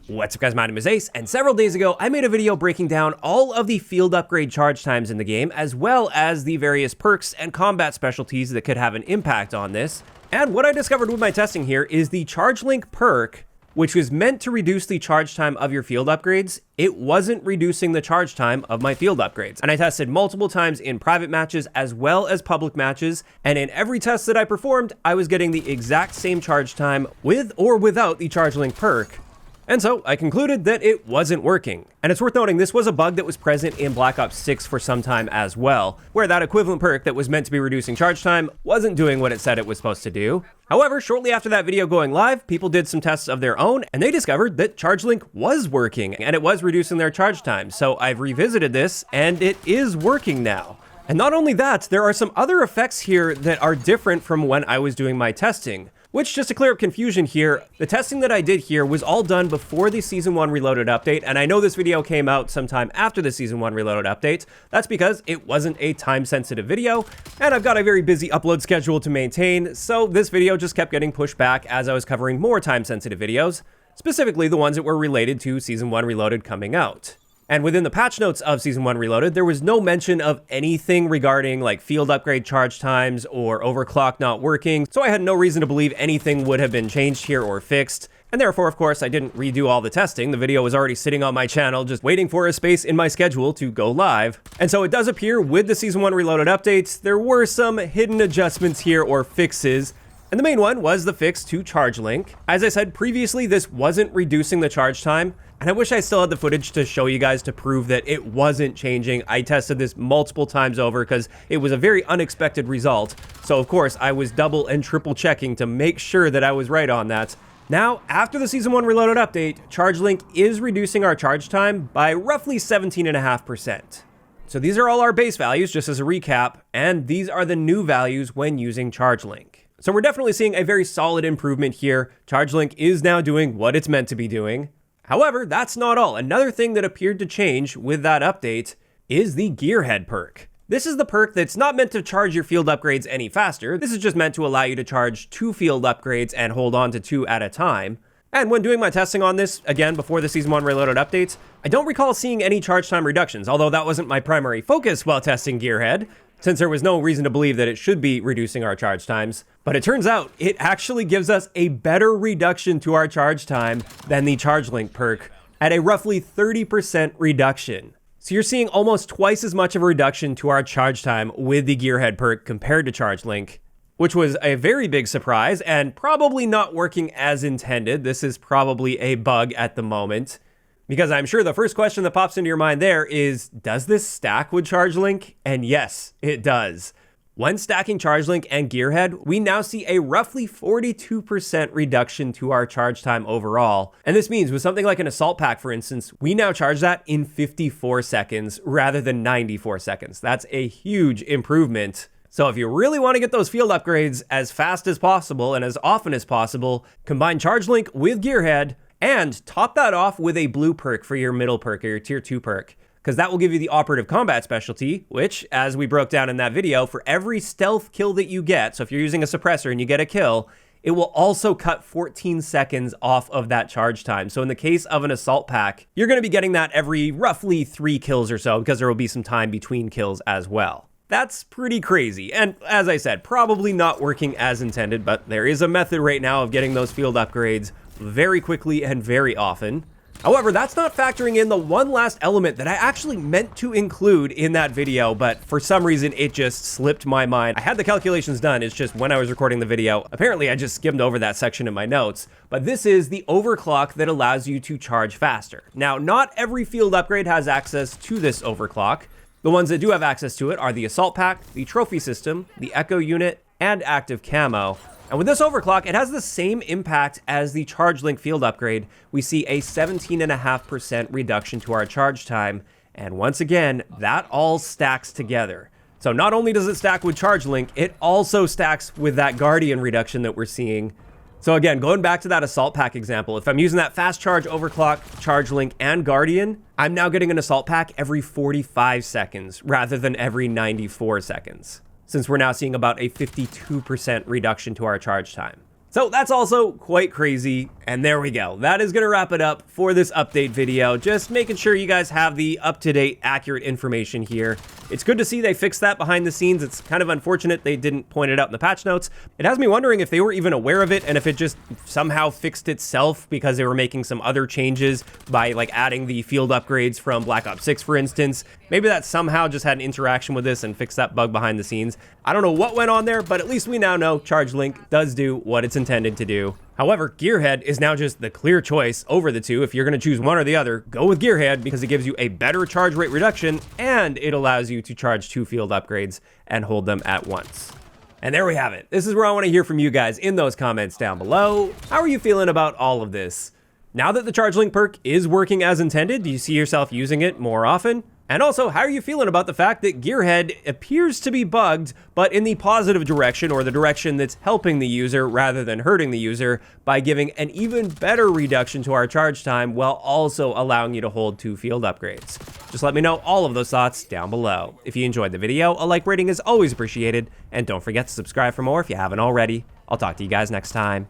What's up guys, my name is Ace, and several days ago I made a video breaking down all of the field upgrade charge times in the game, as well as the various perks and combat specialties that could have an impact on this. And what I discovered with my testing here is the Charge Link perk, which was meant to reduce the charge time of your field upgrades, it wasn't reducing the charge time of my field upgrades. And I tested multiple times in private matches as well as public matches, and in every test that I performed, I was getting the exact same charge time with or without the Charge Link perk. And so I concluded that it wasn't working. And it's worth noting this was a bug that was present in Black Ops 6 for some time as well, where that equivalent perk that was meant to be reducing charge time wasn't doing what it said it was supposed to do. However, shortly after that video going live, people did some tests of their own, and they discovered that Charge Link was working, and it was reducing their charge time. So I've revisited this, and it is working now. And not only that, there are some other effects here that are different from when I was doing my testing. Which, just to clear up confusion here, the testing that I did here was all done before the Season 1 Reloaded update, and I know this video came out sometime after the Season 1 Reloaded update. That's because it wasn't a time-sensitive video, and I've got a very busy upload schedule to maintain, so this video just kept getting pushed back as I was covering more time-sensitive videos, specifically the ones that were related to Season 1 Reloaded coming out. And within the patch notes of Season 1 Reloaded, there was no mention of anything regarding like field upgrade charge times or overclock not working, so I had no reason to believe anything would have been changed here or fixed. And therefore, of course, I didn't redo all the testing. The video was already sitting on my channel, just waiting for a space in my schedule to go live. And so it does appear with the Season 1 Reloaded updates, there were some hidden adjustments here or fixes. And the main one was the fix to Charge Link. As I said previously, this wasn't reducing the charge time, and I wish I still had the footage to show you guys to prove that it wasn't changing. I tested this multiple times over because it was a very unexpected result. So of course, I was double and triple checking to make sure that I was right on that. Now, after the Season 1 Reloaded update, Charge Link is reducing our charge time by roughly 17.5%. So these are all our base values, just as a recap, and these are the new values when using Charge Link. So we're definitely seeing a very solid improvement here. Charge Link is now doing what it's meant to be doing. However, that's not all. Another thing that appeared to change with that update is the Gearhead perk. This is the perk that's not meant to charge your field upgrades any faster. This is just meant to allow you to charge 2 field upgrades and hold on to 2 at a time. And when doing my testing on this, again, before the Season 1 Reloaded updates, I don't recall seeing any charge time reductions, although that wasn't my primary focus while testing Gearhead, since there was no reason to believe that it should be reducing our charge times. But it turns out it actually gives us a better reduction to our charge time than the Charge Link perk at a roughly 30% reduction. So you're seeing almost twice as much of a reduction to our charge time with the Gearhead perk compared to Charge Link, which was a very big surprise and probably not working as intended. This is probably a bug at the moment. Because I'm sure the first question that pops into your mind there is, does this stack with Charge Link? And yes, it does. When stacking Charge Link and Gearhead, we now see a roughly 42% reduction to our charge time overall. And this means with something like an Assault Pack, for instance, we now charge that in 54 seconds rather than 94 seconds. That's a huge improvement. So if you really want to get those field upgrades as fast as possible and as often as possible, combine Charge Link with Gearhead, and top that off with a blue perk for your middle perk or your tier 2 perk, because that will give you the operative combat specialty, which, as we broke down in that video, for every stealth kill that you get, so if you're using a suppressor and you get a kill, it will also cut 14 seconds off of that charge time. So in the case of an Assault Pack, you're going to be getting that every roughly 3 kills or so, because there will be some time between kills as well. That's pretty crazy, and as I said, probably not working as intended, but there is a method right now of getting those field upgrades very quickly and very often. However, that's not factoring in the one last element that I actually meant to include in that video, but for some reason it just slipped my mind. I had the calculations done, it's just when I was recording the video, apparently I just skimmed over that section in my notes, but this is the overclock that allows you to charge faster. Now, not every field upgrade has access to this overclock. The ones that do have access to it are the Assault Pack, the Trophy System, the Echo Unit, and Active Camo. And with this overclock, it has the same impact as the Charge Link field upgrade. We see a 17.5% reduction to our charge time. And once again, that all stacks together. So not only does it stack with Charge Link, it also stacks with that Guardian reduction that we're seeing. So again, going back to that Assault Pack example, if I'm using that fast charge overclock, Charge Link, and Guardian, I'm now getting an Assault Pack every 45 seconds rather than every 94 seconds. Since we're now seeing about a 52% reduction to our charge time. So that's also quite crazy, And there we go. That is going to wrap it up for this update video. Just making sure you guys have the up-to-date, accurate information here. It's good to see they fixed that behind the scenes. It's kind of unfortunate they didn't point it out in the patch notes. It has me wondering if they were even aware of it and if it just somehow fixed itself because they were making some other changes by like adding the field upgrades from Black Ops 6, for instance. Maybe that somehow just had an interaction with this and fixed that bug behind the scenes. I don't know what went on there, but at least we now know Charge Link does do what it's intended to do. However, Gearhead is now just the clear choice over the two. If you're going to choose one or the other, go with Gearhead because it gives you a better charge rate reduction and it allows you to charge 2 field upgrades and hold them at once. And there we have it. This is where I want to hear from you guys in those comments down below. How are you feeling about all of this? Now that the Charge Link perk is working as intended, do you see yourself using it more often? And also, how are you feeling about the fact that Gearhead appears to be bugged, but in the positive direction, or the direction that's helping the user rather than hurting the user, by giving an even better reduction to our charge time while also allowing you to hold 2 field upgrades? Just let me know all of those thoughts down below. If you enjoyed the video, a like rating is always appreciated, and don't forget to subscribe for more if you haven't already. I'll talk to you guys next time.